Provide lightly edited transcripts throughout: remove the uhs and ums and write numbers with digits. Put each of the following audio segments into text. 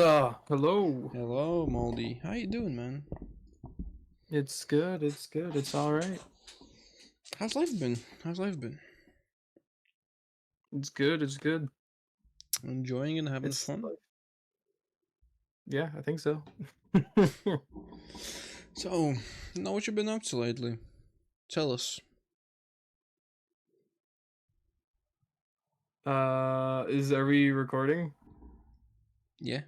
Hello. Hello, Moldy. How you doing, man? It's good. It's good. It's all right. How's life been? How's life been? It's good. It's good. Enjoying and having It's fun? like, yeah, I think so. So, know what you've been up to lately? Tell us. Are we recording? Yeah,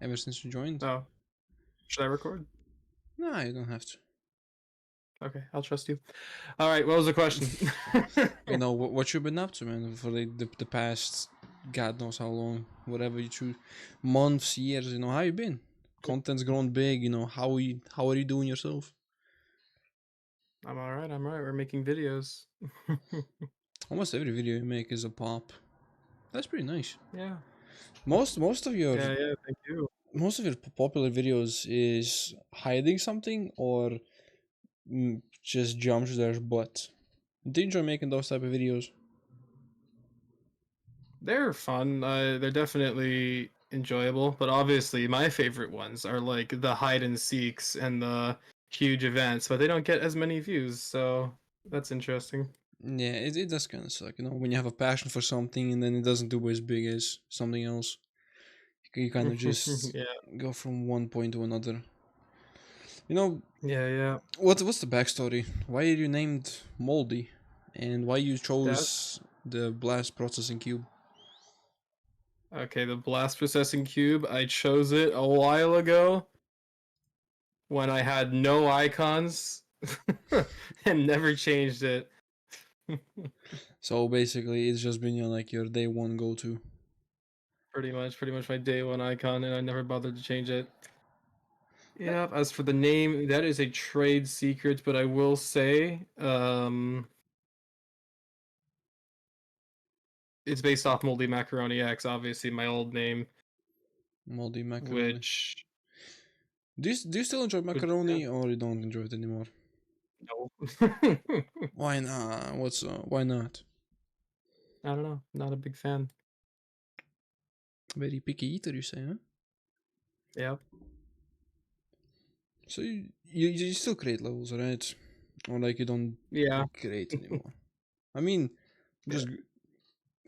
ever since you joined? Oh, should I record? Nah, you don't have to. Okay, I'll trust you. All right. What was the question? What you've been up to, man, for the past, God knows how long, whatever you choose, months, years. How you been? Content's grown big. How are you doing yourself? I'm all right. I'm all right. We're making videos. Almost every video you make is a pop. That's pretty nice. Yeah. Most of your Yeah. Yeah. Thank you. most of your popular videos is hiding something or just jumps their butt. Do you enjoy making those type of videos? They're fun. They're definitely enjoyable, but obviously my favorite ones are like the hide and seeks and the huge events, but they don't get as many views, so that's interesting. Yeah, it does kind of suck, when you have a passion for something and then it doesn't do as big as something else. You kind of just Yeah, go from one point to another. You know, yeah, yeah. what's the backstory? Why are you named Moldy, and why you That chose the blast processing cube? okay. The blast processing cube. I chose it a while ago when I had no icons and never changed it. So basically, it's just been your day one go to. Pretty much my day one icon, and I never bothered to change it. Yeah, as for the name, that is a trade secret, but I will say, it's based off Moldy Macaroni X, obviously my old name, Moldy macaroni. which Do you still enjoy yeah, macaroni or you don't enjoy it anymore? no. Why not? Why not? I don't know, not a big fan. Very picky eater, you say, huh? Yeah, So you still create levels, right? Or like you don't yeah, create anymore? I mean, yeah. just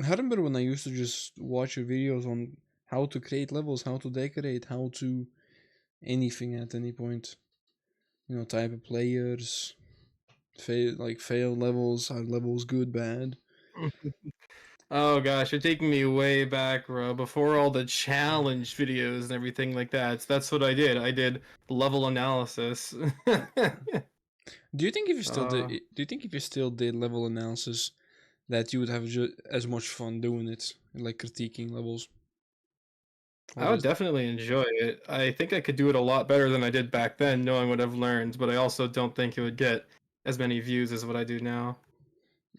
I remember when I used to just watch your videos on how to create levels, how to decorate, how to anything at any point. Type of players, fail levels, are levels good, bad? Oh gosh, you're taking me way back, bro. Before all the challenge videos and everything like that. That's what I did. I did level analysis. Do you think if you still did, uh, do you think if you still did level analysis, that you would have as much fun doing it, like critiquing levels, I or would is definitely enjoy it. I think I could do it a lot better than I did back then, knowing what I've learned, but I also don't think it would get as many views as what I do now.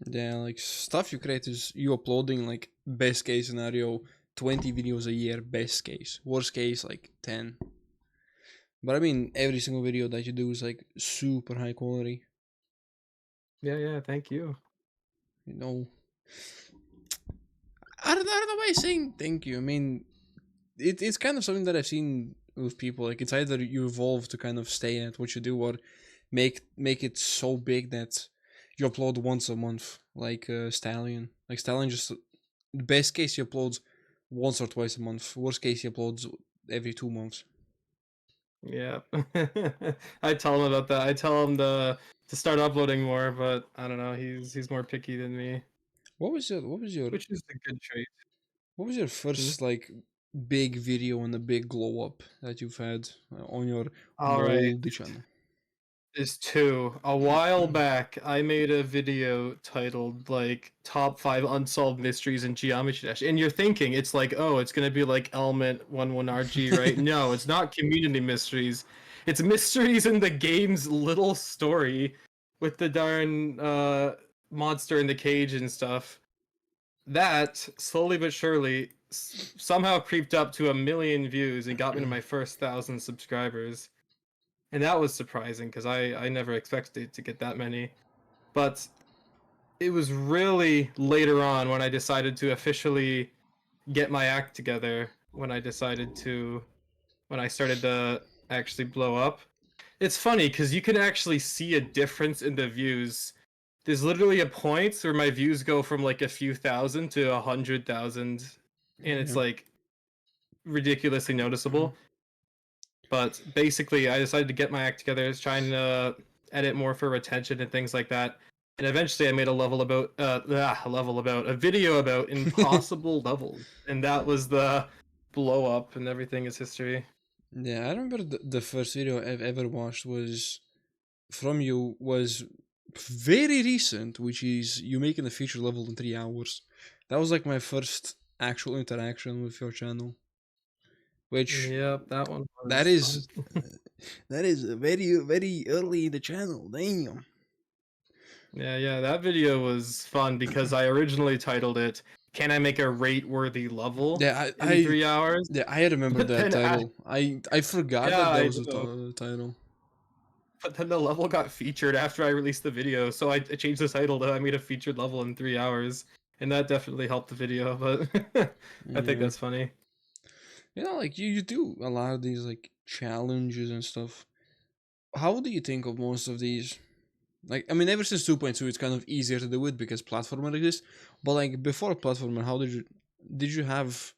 yeah, like stuff you create is you uploading like best case scenario 20 videos a year, best case, worst case like 10. But I mean, every single video that you do is like super high quality. Yeah, yeah, thank you. You know, I don't know why I'm saying thank you. I mean, it's kind of something that I've seen with people. Like it's either you evolve to kind of stay at what you do, or make it so big that you upload once a month, like Stallion. Like Stallion, just the best case he uploads once or twice a month. Worst case he uploads every 2 months. Yeah. I tell him about that. I tell him to start uploading more, but I don't know, he's more picky than me, What was your which is a good trait. what was your Hmm? first like big video and a big glow up that you've had on your All right. moldy channel? Is two. A while back, I made a video titled like top five unsolved mysteries in Geometry Dash, and you're thinking it's like, oh, it's gonna be like Element 11RG, right? No, it's not community mysteries. It's mysteries in the game's little story with the darn monster in the cage and stuff. That slowly but surely somehow creeped up to 1 million views and got me to my first 1,000 subscribers. And that was surprising because I never expected it to get that many. But it was really later on when I decided to officially get my act together, when I decided to. when I started to actually blow up. It's funny because you can actually see a difference in the views. There's literally a point where my views go from like a few thousand to 100,000, and it's Yeah. like ridiculously noticeable. But basically, I decided to get my act together, trying to edit more for retention and things like that. And eventually, I made a video about impossible levels, and that was the blow up, and everything is history. Yeah, I remember the first video I've ever watched was from you was very recent, which is you making a feature level in 3 hours. That was like my first actual interaction with your channel, which Yep, that one that was fun. is that is very early in the channel. Damn. Yeah, that video was fun because I originally titled it "Can I make a rate-worthy level Yeah, in 3 hours?" yeah, I remember But that then, title. I forgot yeah, that that I was the know. title. But then the level got featured after I released the video, so I changed the title to "I made a featured level in 3 hours," and that definitely helped the video. But I think Yeah, that's funny. like you do a lot of these like challenges and stuff. How do you think of most of these? Like, I mean, ever since 2.2, it's kind of easier to do it because platformer exists. But like before platformer, how did you have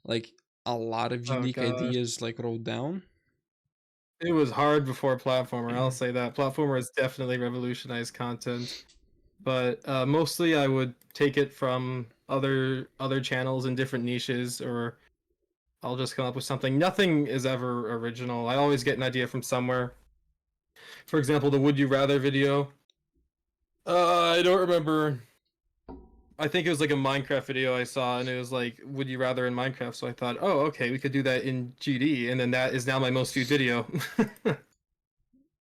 like a lot of Oh unique gosh, ideas like wrote down? it was hard before platformer. I'll say that platformer has definitely revolutionized content. But mostly I would take it from other channels in different niches, or I'll just come up with something. Nothing is ever original. I always get an idea from somewhere. For example, the Would You Rather video. I don't remember. I think it was like a Minecraft video I saw, and it was like, "Would you rather" in Minecraft. So I thought, oh, okay, we could do that in GD, and then that is now my most viewed video.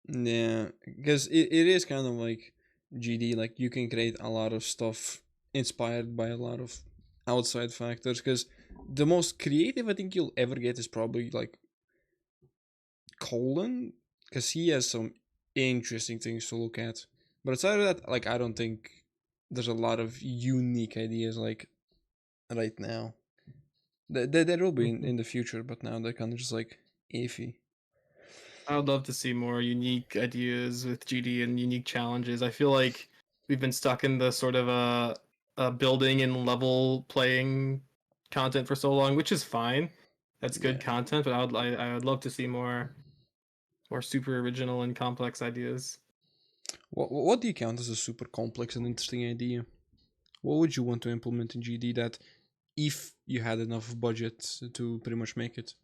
Yeah, because it is kind of like GD. Like you can create a lot of stuff inspired by a lot of outside factors. Because the most creative I think you'll ever get is probably like Colin, because he has some interesting things to look at. But aside of that, like I don't think there's a lot of unique ideas like right now. There will be in the future, but now they're kind of just like iffy. I would love to see more unique ideas with GD and unique challenges. I feel like we've been stuck in the sort of a building and level playing content for so long, which is fine. That's good Yeah. content, but I would love to see more super original and complex ideas. What do you count as a super complex and interesting idea? What would you want to implement in GD that, if you had enough budget to pretty much make it,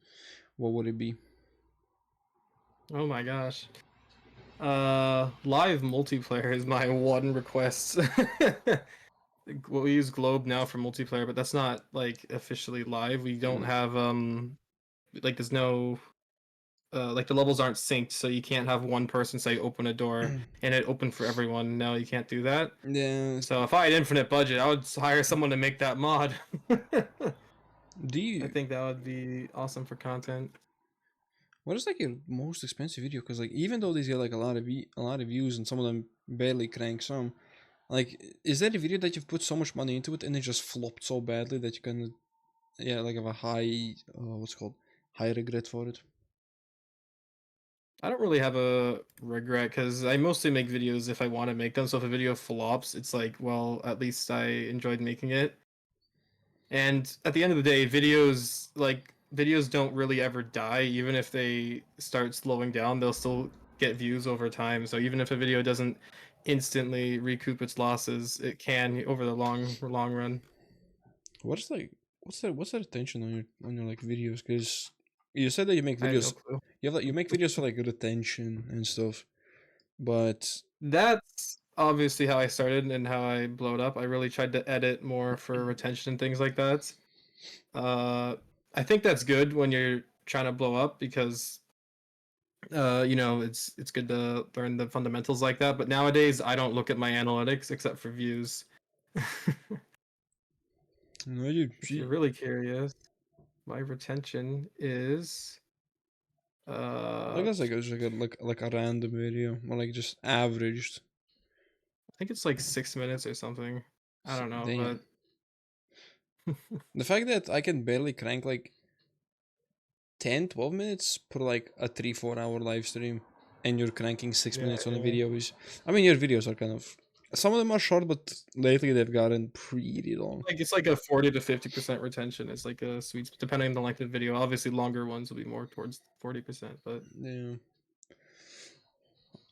what would it be? Oh my gosh. Live multiplayer is my one request. Well, we use Globe now for multiplayer, but that's not like officially live. We don't Mm. have like there's no like the levels aren't synced, so you can't have one person say open a door and it open for everyone. No, you can't do that. Yeah. So if I had infinite budget, I would hire someone to make that mod. Do I you? think that would be awesome for content. What is like your most expensive video? Because like even though these get like a lot of views and some of them barely crank some, like is that a video that you've put so much money into it and it just flopped so badly that you kind of yeah like have a high what's it called high regret for it? I don't really have a regret because I mostly make videos if I want to make them. So if a video flops, it's like, well, at least I enjoyed making it. And at the end of the day, videos don't really ever die. Even if they start slowing down, they'll still get views over time. So even if a video doesn't instantly recoup its losses, it can over the long run. What is like what's that attention on your like videos? Because you said that you make I have no videos, clue. you have like you make videos for like retention and stuff, but That's obviously how I started and how I blowed up. I really tried to edit more for retention and things like that. Uh, I think that's good when you're trying to blow up because it's good to learn the fundamentals like that. But nowadays, I don't look at my analytics except for views. no, you If you're see, really curious, my retention is I uh, guess like it's like a random video or like just averaged. I think it's like 6 minutes or something. I don't know, Damn. but The fact that I can barely crank like 10, 12 minutes per like a 3-4 hour live stream, and you're cranking 6 minutes on a Yeah. video. Is I mean, your videos are kind of, some of them are short, but lately they've gotten pretty long. Like it's like a 40 to 50% retention. It's like a depending on the length of the video. Obviously, longer ones will be more towards 40%. But Yeah.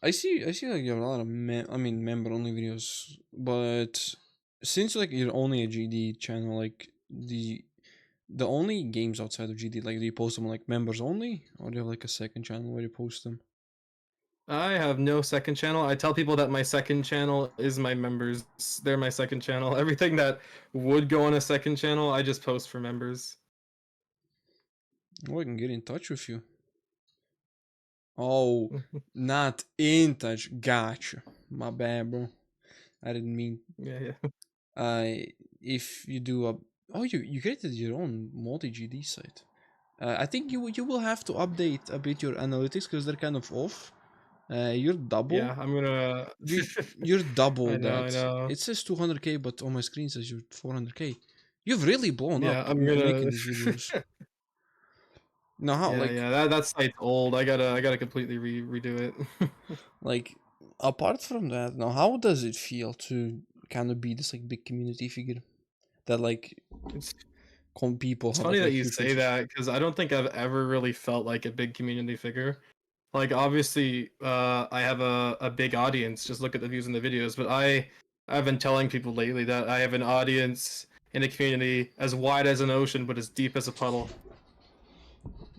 I see like you have a lot of member only videos, but since like you're only a GD channel, like the only games outside of GD, like do you post them like members only, or do you have like a second channel where you post them? I have no second channel. I tell people that my second channel is my members. They're my second channel. Everything that would go on a second channel, I just post for members. Oh, I can get in touch with you. Oh, not in touch. Gotcha. My bad, bro. I didn't mean. Yeah, yeah. If you do a, oh, you created your own multi GD site. I think you will have to update a bit your analytics because they're kind of off. You're double. Yeah, I'm gonna. You you're double I that. know. It says 200K, but on my screen says you're 400K. You've really blown Yeah, up I'm gonna. making these videos. Now how Yeah, yeah. That site's old. I gotta completely redo it. like apart from that, now how does it feel to kind of be this like big community figure that like it's people it's have funny like that you huge say interest? that because I don't think I've ever really felt like a big community figure. Like obviously, I have a big audience. Just look at the views in the videos. But I've been telling people lately that I have an audience in a community as wide as an ocean, but as deep as a puddle.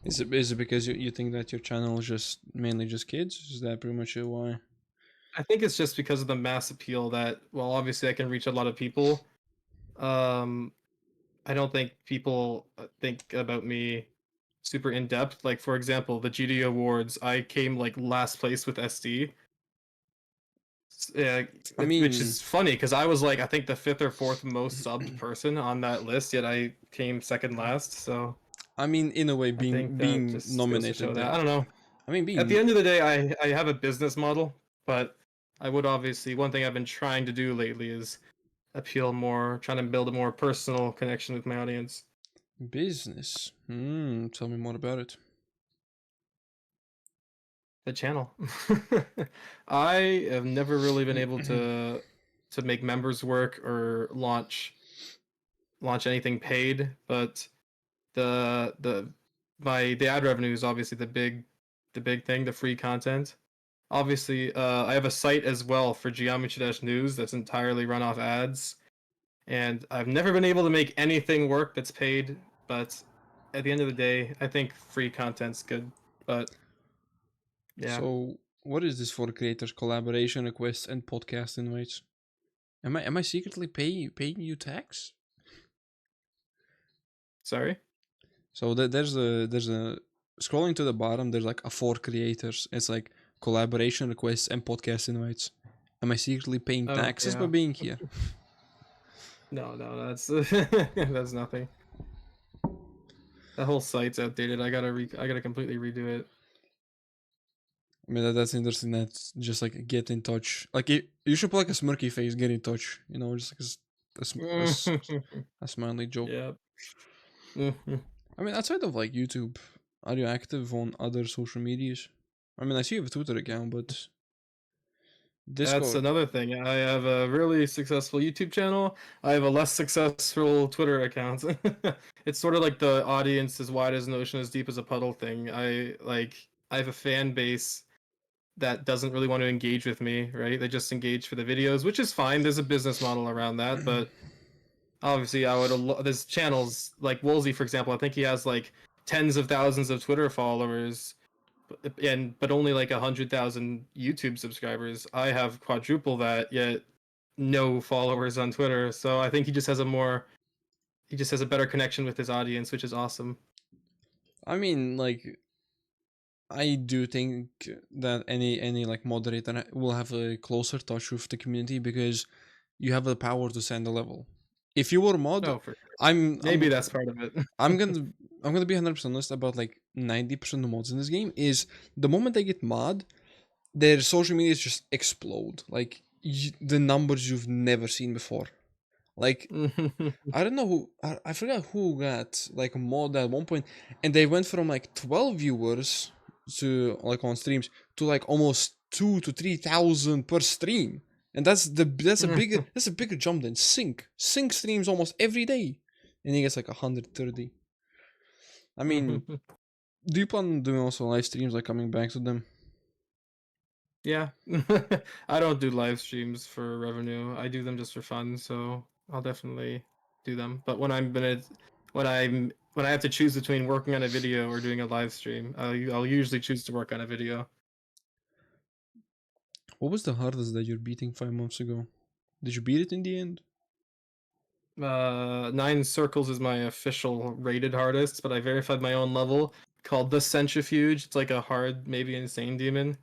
Is it because you think that your channel is just mainly just kids? Is that pretty much it? Why? I think it's just because of the mass appeal that, well, obviously I can reach a lot of people. Um, I don't think people think about me super in depth. Like for example, the GD Awards, I came like last place with SD. Yeah, I which mean, is funny because I was like I think the fifth or fourth most subbed person on that list, yet I came second last. So in a way, I think that being just goes to show nominated, that. like, I don't know. I mean, At the being end of the day, I have a business model, but I would obviously one thing I've been trying to do lately is appeal more, trying to build a more personal connection with my audience. business. Tell me more about it. The channel. I have never really been able to make members work or launch anything paid, but the the ad revenue is obviously the big thing, the free content. Obviously, I have a site as well for Geometry Dash News that's entirely run off ads, and I've never been able to make anything work that's paid. But at the end of the day, I think free content's good. But yeah, So, what is this for creators? Collaboration requests and podcast invites. Am I secretly paying you tax? sorry. So there's a scrolling to the bottom. There's like a for creators. It's like collaboration requests and podcast invites. Am I secretly paying Oh taxes by yeah, being here? no, no, that's that's nothing. That whole site's outdated. I gotta completely redo it. I mean that's interesting. That's just like get in touch. Like you should put like a smirky face. Get in touch. You know, just like a smiley joke. Yeah. Mhm. I mean, outside of like YouTube, are you active on other social medias? I mean, I see you have a Twitter account, but That's Discord. another thing. I have a really successful YouTube channel. I have a less successful Twitter account. It's sort of like the audience as wide as an ocean, as deep as a puddle thing. I have a fan base that doesn't really want to engage with me, right? They just engage for the videos, which is fine. There's a business model around that, but obviously there's channels like Woolsey, for example. I think he has like tens of thousands of Twitter followers but only like 100,000 YouTube subscribers. I have quadruple that, yet no followers on Twitter. So I think he just has a better connection with his audience, which is awesome. I mean, like I do think that any like moderator will have a closer touch with the community because you have the power to send a level. If you were mod, Oh, for sure. I'm I'm Maybe that's part of it. I'm gonna I'm gonna be 100% honest about like 90% of mods in this game is the moment they get mod, their social medias just explode. Like the numbers you've never seen before. Like I don't know who I forgot who got like mod at one point, and they went from like 12 viewers to like on streams to like almost 2 to 3 thousand per stream, and that's a bigger jump than Sync. Sync streams almost every day, and he gets like 130. I mean, do you plan on doing also live streams like coming back to them? Yeah. I don't do live streams for revenue. I do them just for fun, so I'll definitely do them. But when I have to choose between working on a video or doing a live stream, I'll usually choose to work on a video. What was the hardest that you're beating 5 months ago? Did you beat it in the end? Nine Circles is my official rated hardest, but I verified my own level called the Centrifuge. It's like a hard, maybe insane demon.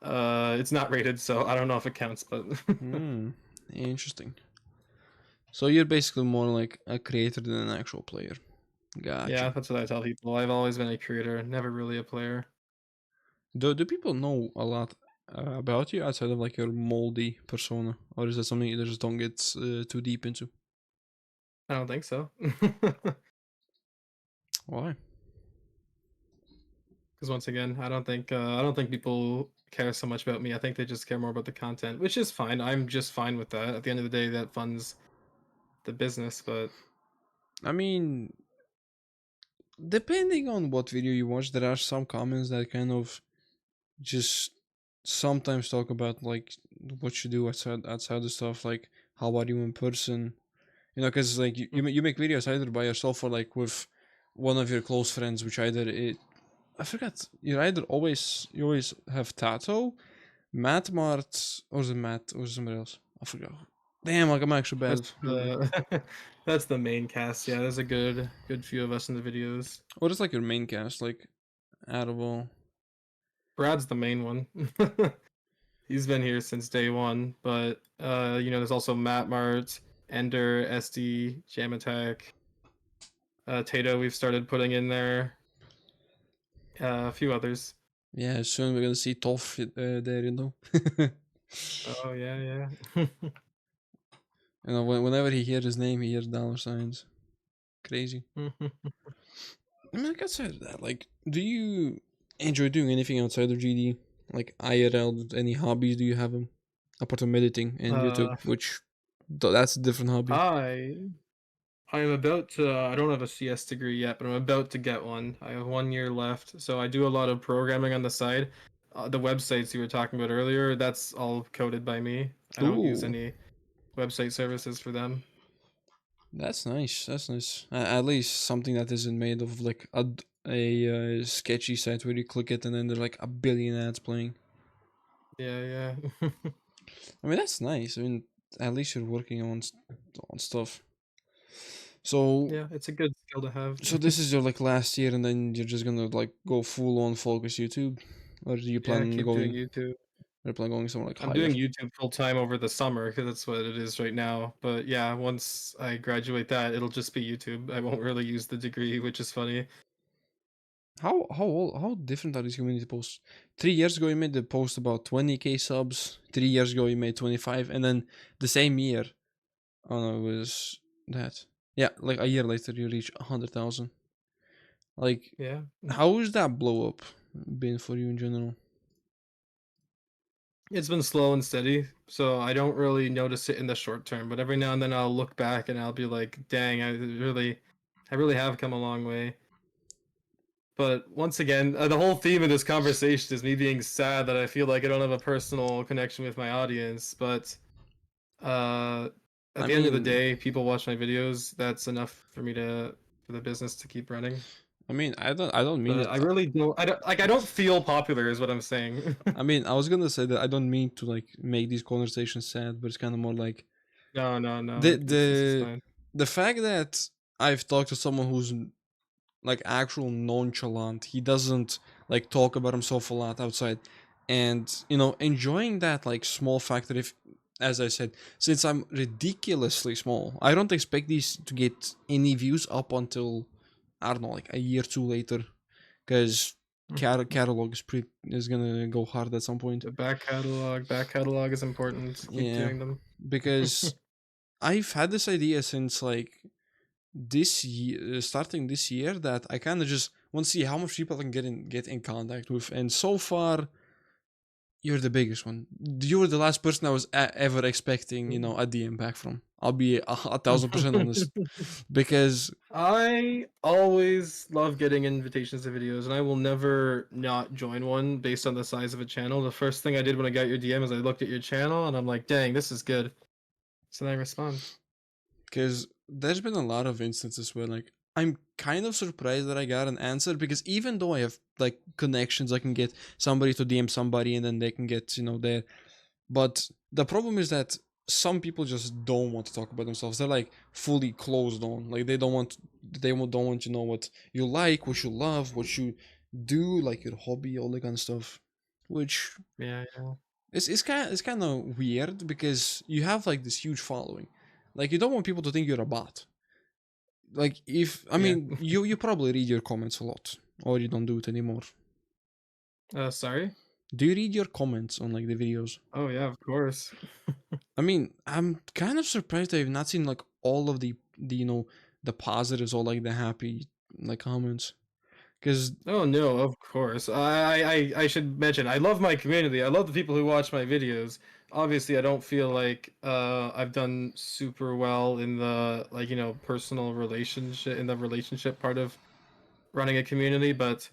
It's not rated, so I don't know if it counts, but Hmm, interesting. So you're basically more like a creator than an actual player. yeah, Gotcha. that's what I tell people. I've always been a creator, never really a player. Do people know a lot about you outside of like your moldy persona, or is that something you just don't get too deep into? I don't think so. Why? Because once again, I don't think people care so much about me. I think they just care more about the content, which is fine. I'm just fine with that. At the end of the day, that funds the business. But I mean, depending on what video you watch, there are some comments that kind of just sometimes talk about like what you do outside the stuff, like how are you in person, because like you make videos either by yourself or like with one of your close friends, which either it I forgot you always have Tato, Matt Mart, or is it Matt or somebody else? I forgot. Damn, like I'm actually bad that's with memory. the that's the main cast. Yeah, there's a good few of us in the videos. What is like your main cast like out of all? Brad's the main one. He's been here since day one. But there's also Matt Mart, Ender, SD, Jam Attack, Tato. We've started putting in there. A few others. Yeah, soon we're gonna see Toph there, Oh yeah, yeah. Whenever he hears his name, he hears dollar signs. Crazy. I mean, like outside of that, like, do you enjoy doing anything outside of GD? Like IRL, any hobbies do you have them? Apart from meditating and YouTube, uh, which that's a different hobby. I I'm about to. I don't have a CS degree yet, but I'm about to get one. I have 1 year left, so I do a lot of programming on the side. The websites you were talking about earlier, that's all coded by me. I don't use Ooh, any website services for them. that's nice. That's nice. At least something that isn't made of like a sketchy site where you click it and then there's like a billion ads playing. Yeah, yeah, I mean, that's nice. I mean, at least you're working on stuff. So yeah. It's a good skill to have. So this is your like last year, and then you're just gonna like go full on focus YouTube, or do you Yeah, plan on keep doing going? YouTube. Or plan going somewhere like I'm higher? doing YouTube full time over the summer because that's what it is right now. But yeah, once I graduate that, it'll just be YouTube. I won't really use the degree, which is funny. How different are these community posts? 3 years ago you made the post about 20K subs. 3 years ago you made 25, and then the same year, oh no, it was that. Yeah, like a year later you reach 100,000. Like, Yeah. how is that blow up been for you in general? It's been slow and steady, so I don't really notice it in the short term, but every now and then I'll look back and I'll be like, "Dang, I really have come a long way." But once again, the whole theme of this conversation is me being sad that I feel like I don't have a personal connection with my audience, but uh at I the end of the mean, day, people watch my videos. That's enough for the business to keep running. I don't mean But it. I don't feel popular is what I'm saying. I mean, I was gonna say that I don't mean to like make these conversations sad, but it's kind of more like No, no, no. the This is the fine. the fact that I've talked to someone who's like actual nonchalant. He doesn't like talk about himself a lot outside, and enjoying that like small factor. If, as I said, since I'm ridiculously small, I don't expect these to get any views up until I don't know, like a year two later, because catalog is gonna go hard at some point. The back catalog is important. Keep Yeah, doing them. because I've had this idea since like this year, starting this year, that I kind of just want to see how much people I can get in contact with, and so far you're the biggest one. You were the last person I was ever expecting, a DM back from. I'll be 1,000% honest, because I always love getting invitations to videos, and I will never not join one based on the size of a channel. The first thing I did when I got your DM is I looked at your channel, and I'm like, dang, this is good. So then I respond. because there's been a lot of instances where like I'm kind of surprised that I got an answer, because even though I have like connections, I can get somebody to DM somebody and then they can get there. But the problem is that some people just don't want to talk about themselves. They're like fully closed on. Like don't want to know what you like, what you love, what you do, like your hobby, all that kind of stuff. Which Yeah, yeah. it's kind of weird, because you have like this huge following. Like you don't want people to think you're a bot. Like if I Yeah. mean you probably read your comments a lot, or you don't do it anymore. Sorry? Do you read your comments on like the videos? Oh yeah, of course. I mean, I'm kind of surprised I've not seen like all of the the positives or like the happy like comments, because Oh no, of course. I should mention I love my community. I love the people who watch my videos. Obviously, I don't feel like I've done super well in the like personal relationship in the relationship part of running a community, but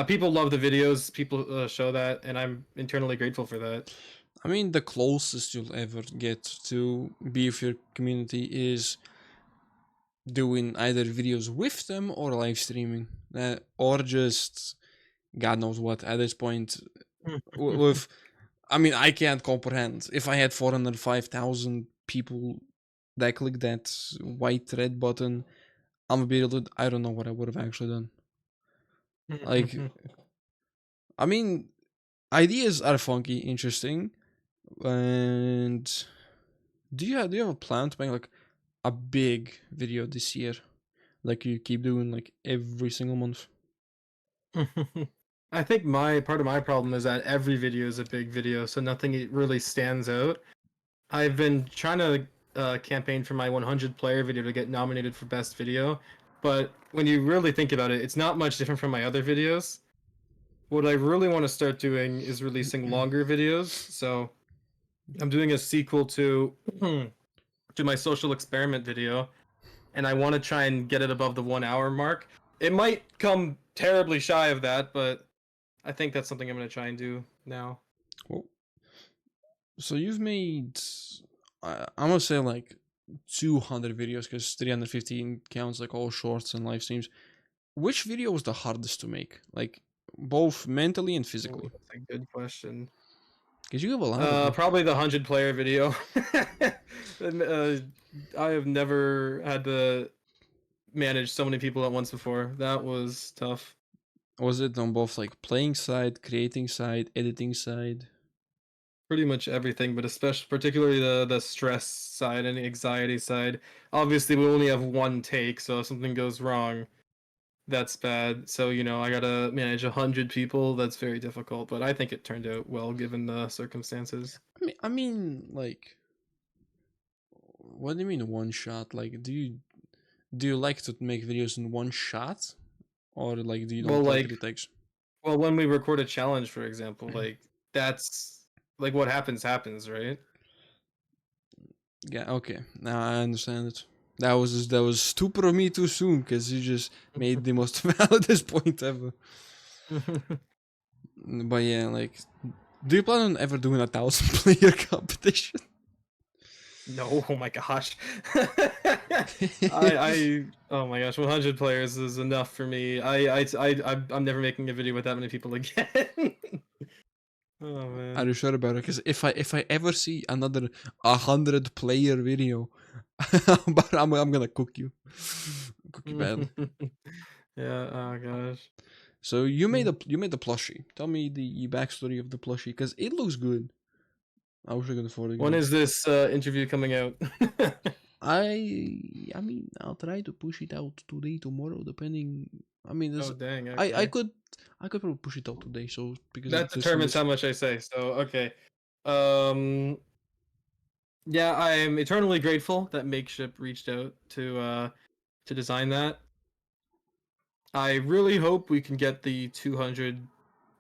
people love the videos. People show that, and I'm internally grateful for that. I mean the closest you'll ever get to be with your community is doing either videos with them or live streaming, or just God knows what at this point. With I mean, I can't comprehend if I had 405,000 people that clicked that white red button. I'm a bit. I don't know what I would have actually done. Like, I mean, ideas are funky, interesting, and do you have a plan to make like a big video this year, like you keep doing like every single month? I think my part of my problem is that every video is a big video, so nothing really stands out. I've been trying to campaign for my 100 player video to get nominated for best video, but when you really think about it, it's not much different from my other videos. What I really want to start doing is releasing longer videos. So I'm doing a sequel to to my social experiment video, and I want to try and get it above the 1 hour mark. It might come terribly shy of that, but I think that's something I'm going to try and do now. Well, so you've made, I'm gonna say like 200 videos, because 315 counts like all shorts and live streams. Which video was the hardest to make, like both mentally and Oh, physically? that's a good question. Because you have a lot of them. Probably the 100 player video. And, I have never had to manage so many people at once before. That was tough. Was it on both like playing side, creating side, editing side? Pretty much everything, but especially particularly the stress side and the anxiety side. Obviously, we only have one take, so if something goes wrong, that's bad. So I gotta manage 100 people. That's very difficult, but I think it turned out well given the circumstances. I mean, like, what do you mean one shot? Like, do you like to make videos in one shot, or like do you Well, don't like like retakes? Well, when we record a challenge, for example, like that's like what happens, right? Yeah, okay, now I understand it. That was stupid of me too soon, because you just made the most validest point ever. But yeah, like, do you plan on ever doing 1,000 player competition? No, oh my gosh. Oh my gosh, 100 players is enough for me. I'm never making a video with that many people again. Oh Are man. you sure about it? Because if I ever see another 100 player video, but I'm gonna cook you badly. Yeah, oh gosh. So you made the plushie. Tell me the backstory of the plushie, because it looks good. I wish I could afford it When again. is this interview coming out? I mean, I'll try to push it out today, tomorrow, depending. I mean, Oh dang, I okay. could I could probably push it out today. So because That there's some determines this. how much I say. So, okay. Um Yeah, I am eternally grateful that Makeship reached out to design that. I really hope we can get the 200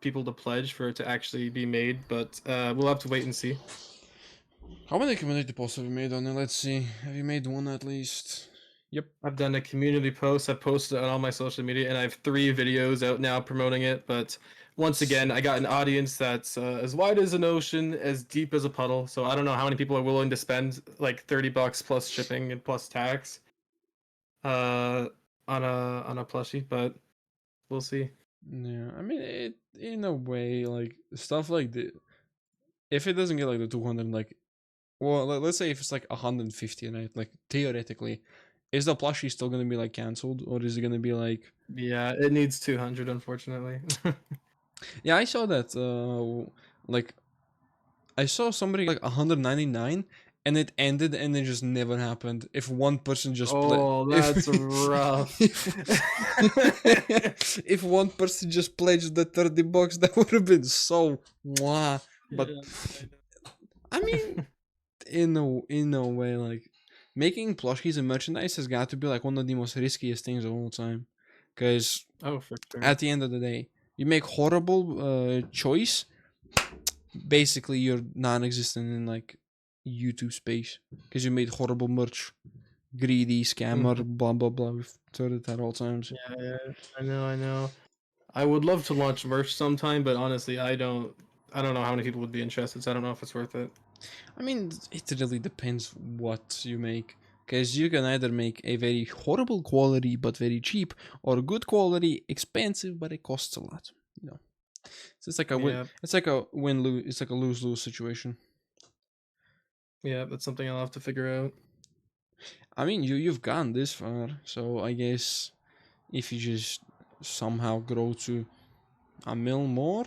people to pledge for it to actually be made, but we'll have to wait and see. How many community posts have you made on it? Let's see. Have you made one at least? Yep. I've done a community post. I've posted it on all my social media, and I have 3 videos out now promoting it. But once again, I got an audience that's as wide as an ocean, as deep as a puddle. So I don't know how many people are willing to spend like $30 plus shipping and plus tax uh, on a plushie, but we'll see. Yeah, I mean, it in a way, like stuff like the if it doesn't get like the 200, like, well, let's say if it's like 150, right? Like theoretically, is the plushie still gonna be like canceled, or is it gonna be like? Yeah, it needs 200, unfortunately. Yeah, I saw that. Like I saw somebody like 199, and it ended, and it just never happened. If one person just Oh, that's rough. if if one person just pledged the $30, that would have been so mwah. But Yeah, I mean, in a way, like making plushies and merchandise has got to be like one of the most riskiest things of all time, because oh, for sure. at the end of the day, you make horrible choice, basically you're non-existent in like YouTube space because you made horrible merch, greedy scammer, Mhm. blah blah blah. We've heard it at all times. Yeah, yeah, I know, I know. I would love to launch merch sometime, but honestly, I don't know how many people would be interested, so I don't know if it's worth it. I mean, it really depends what you make. Because you can either make a very horrible quality but very cheap, or good quality, expensive but it costs a lot. You know, so it's like a win. Yeah, It's like a win lose. It's like a lose lose situation. yeah, that's something I'll have to figure out. I mean, you've gone this far, so I guess if you just somehow grow to a mil more,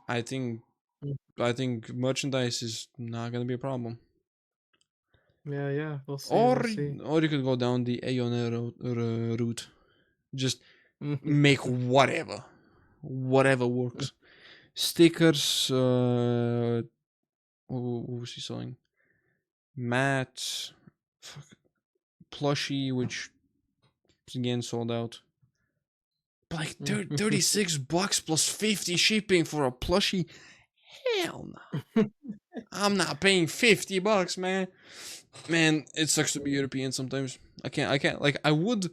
I think Mm. I think merchandise is not gonna be a problem. Yeah, yeah, we'll see, Or we'll see. or you could go down the Aeon route. Just Mhm. make whatever works. Stickers. What was he selling? Mats, plushie, which is again sold out. But like $36 plus 50 shipping for a plushie. Hell no. I'm not paying $50, man. Man, it sucks to be European sometimes. I can't like I would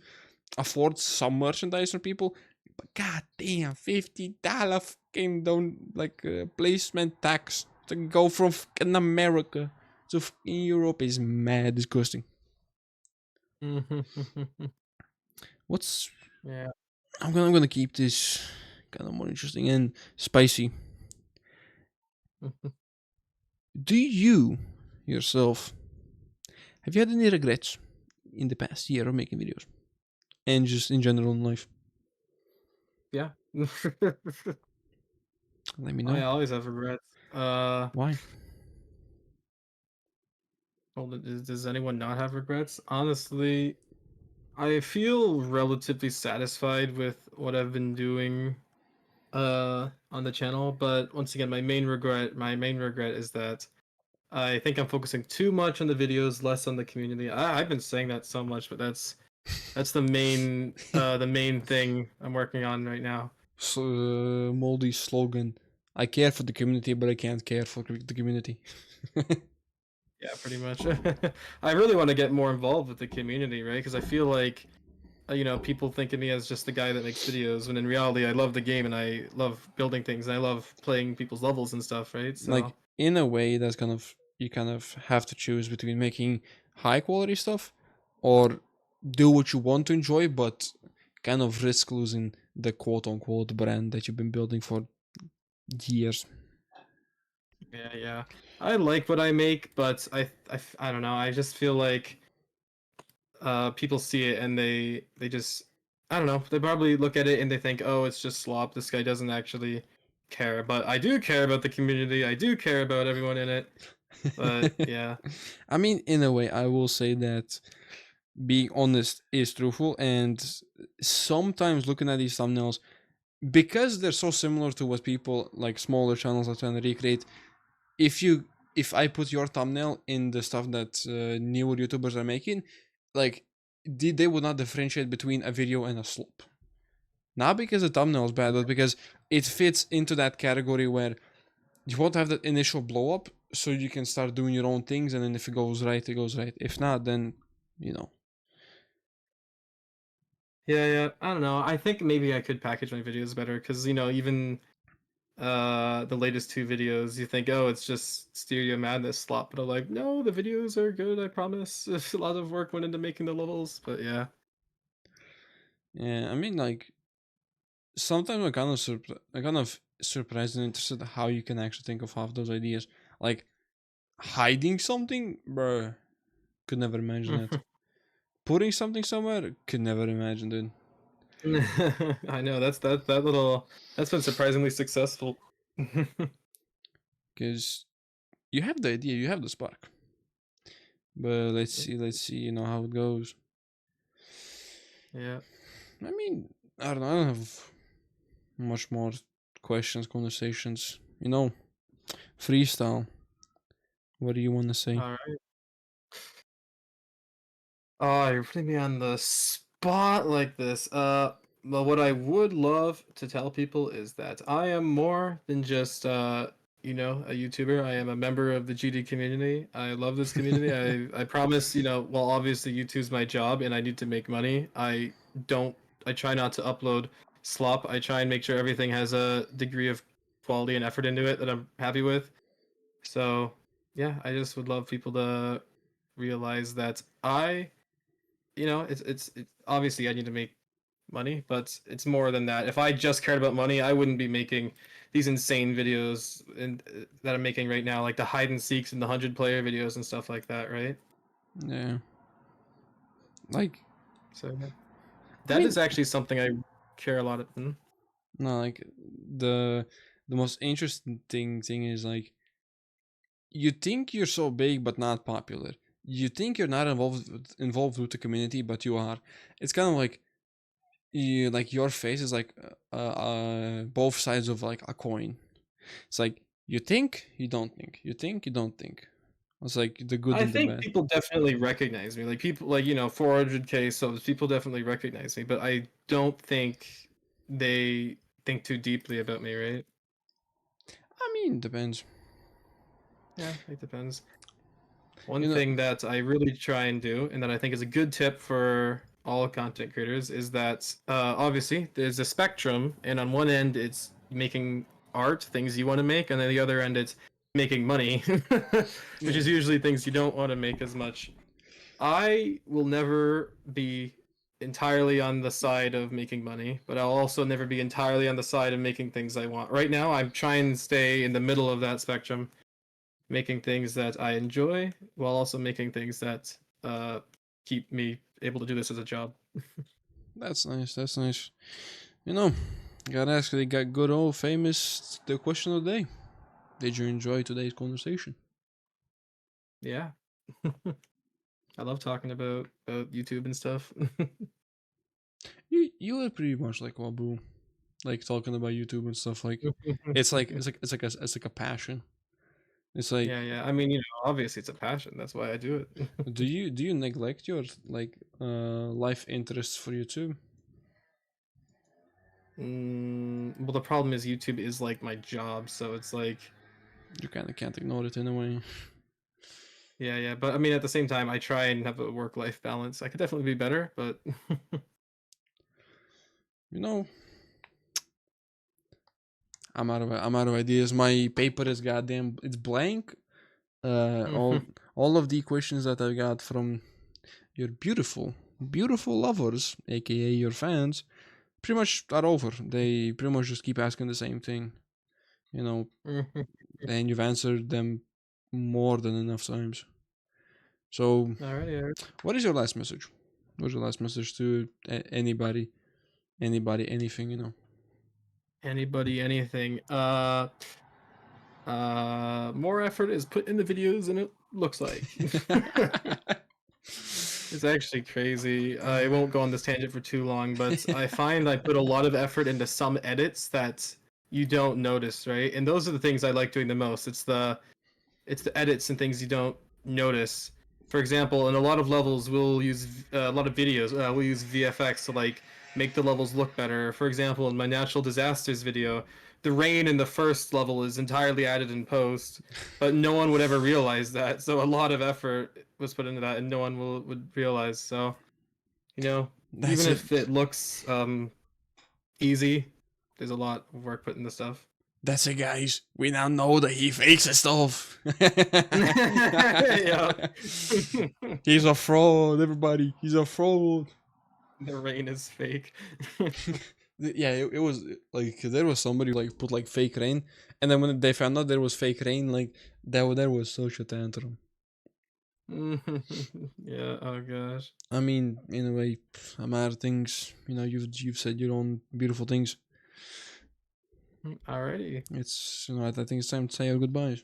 afford some merchandise for people, but god damn, $50 fucking don't like placement tax to go from fucking America to fucking Europe is mad disgusting. What's Yeah. I'm gonna keep this kind of more interesting and spicy. Do you yourself have you had any regrets in the past year of making videos and just in general in life? Yeah. Let me I know. always have regrets. Why? Well, does anyone not have regrets? Honestly, I feel relatively satisfied with what I've been doing on the channel, but once again, my main regret is that I think I'm focusing too much on the videos, less on the community. I've been saying that so much, but that's the main thing I'm working on right now. Moldy slogan. I care for the community, but I can't care for the community. Yeah, pretty much. I really want to get more involved with the community, right? Because I feel like people think of me as just the guy that makes videos, when in reality, I love the game and I love building things and I love playing people's levels and stuff, right? So Like in a way, that's kind of you kind of have to choose between making high quality stuff or do what you want to enjoy, but kind of risk losing the quote unquote brand that you've been building for years. yeah, yeah, I like what I make, but I don't know. I just feel like people see it and they just I don't know. They probably look at it and they think, oh, it's just slop. This guy doesn't actually care, but I do care about the community. I do care about everyone in it. But yeah, I mean, in a way, I will say that being honest is truthful, and sometimes looking at these thumbnails, because they're so similar to what people like smaller channels are trying to recreate, if you if I put your thumbnail in the stuff that newer YouTubers are making, like they would not differentiate between a video and a slop. Not because the thumbnail is bad, but because it fits into that category where you won't have that initial blow up, so you can start doing your own things, and then if it goes right, it goes right. If not, then you know. Yeah, yeah. I don't know. I think maybe I could package my videos better because even the latest two videos, you think, oh, it's just Stereo Madness slop, but I'm like, no, the videos are good. I promise. There's a lot of work went into making the levels, but yeah. Yeah, I mean, like sometimes I'm kind of surprised and interested how you can actually think of half those ideas. Like hiding something, bro, could never imagine that. Putting something somewhere, could never imagine it. I know that little that's been surprisingly successful. Because you have the idea, you have the spark. But let's see, how it goes. Yeah. I mean, I don't know, I don't have much more questions, conversations. Freestyle. What do you want to say? All right. Oh, you're putting me on the spot like this. Well, what I would love to tell people is that I am more than just a YouTuber. I am a member of the GD community. I love this community. I promise, well, obviously YouTube's my job and I need to make money. Don't I try not to upload slop. I try and make sure everything has a degree of quality and effort into it that I'm happy with. So, yeah, I just would love people to realize that it's obviously I need to make money, but it's more than that. If I just cared about money, I wouldn't be making these insane videos that I'm making right now, like the hide and seeks and the 100 player videos and stuff like that, right? Yeah. Like, So yeah. I That mean, is actually something I care a lot of. no, like the most interesting thing is like you think you're so big but not popular. You think you're not involved with the community, but you are. It's kind of like your face is like both sides of like a coin. It's like you think, you don't think. You think, you don't think. It's like the good I and the think bad. people definitely recognize me. Like people, like 400K subs. People definitely recognize me, but I don't think they think too deeply about me, right? I mean, depends. Yeah, it depends. One You know, thing that I really try and do, and that I think is a good tip for all content creators, is that obviously there's a spectrum, and on one end it's making art, things you want to make, and then the other end it's making money, which yeah, is usually things you don't want to make as much. I will never be entirely on the side of making money, but I'll also never be entirely on the side of making things I want. Right now, I'm trying to stay in the middle of that spectrum, making things that I enjoy while also making things that uh, keep me able to do this as a job. that's nice. That's nice. You know, gotta ask, they got good old famous the question of the day. Did you enjoy today's conversation? Yeah, I love talking about YouTube and stuff. You were pretty much like Wabu, like talking about YouTube and stuff. Like, it's like a passion. It's like, Yeah, yeah. I mean, obviously it's a passion. That's why I do it. do you neglect your like life interests for YouTube? Well, the problem is YouTube is like my job, so it's like, You kind of can't ignore it in a way. yeah, yeah. But I mean, at the same time, I try and have a work-life balance. I could definitely be better, but You know, I'm out of ideas. My paper is goddamn it's blank. All of the questions that I got from your beautiful lovers, aka your fans, pretty much are over. They pretty much just keep asking the same thing, you know, and you've answered them more than enough times. So, alrighty, alright. what is your last message? What's your last message to anybody, anything, Anybody, anything. More effort is put in the videos than it looks like. It's actually crazy. I won't go on this tangent for too long, but I find I put a lot of effort into some edits that you don't notice, right? And those are the things I like doing the most. It's it's the edits and things you don't notice. For example, in a lot of levels, we'll use a lot of videos. We'll use VFX to like make the levels look better. For example, in my natural disasters video, the rain in the first level is entirely added in post, but no one would ever realize that. So a lot of effort was put into that, and no one would realize. So you know, That's even it. if it looks easy, there's a lot of work put into stuff. That's it, guys. We now know that he fakes his stuff. Yeah. He's a fraud, everybody. He's a fraud. The rain is fake. Yeah, it was like there was somebody who like put like fake rain, and then when they found out there was fake rain, like that was such a tantrum. Yeah, oh gosh. I mean, in a way, I'm out of things. You know, you've said your own beautiful things. Alrighty. It's I think it's time to say our goodbyes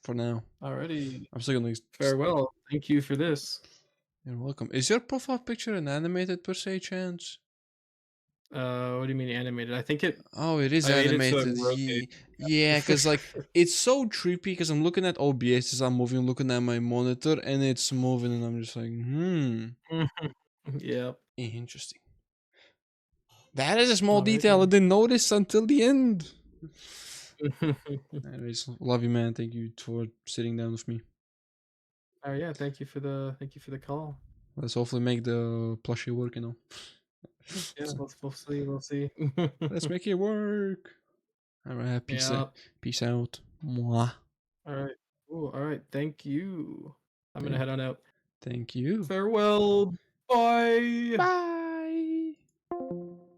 for now. Alrighty. I'm still gonna. Farewell. Thank you for this. You're welcome. Is your profile picture an animated per se chance? What do you mean animated? I think it Oh, it is I made it so it animated. rotates. Yeah, because like it's so trippy. Because I'm looking at OBS as I'm moving, looking at my monitor, and it's moving, and I'm just like, Yeah. interesting. That is a small detail I Alrighty. didn't notice until the end. Anyways, love you, man. Thank you for sitting down with me. Oh yeah, thank you for the call. Let's hopefully make the plushie work. Yeah, we'll see, we'll see. Let's make it work. All right, Yeah. peace out. Mwah. Alright. Cool. Alright, thank you. I'm gonna Thank, head on out. thank you. Farewell. Bye. Bye.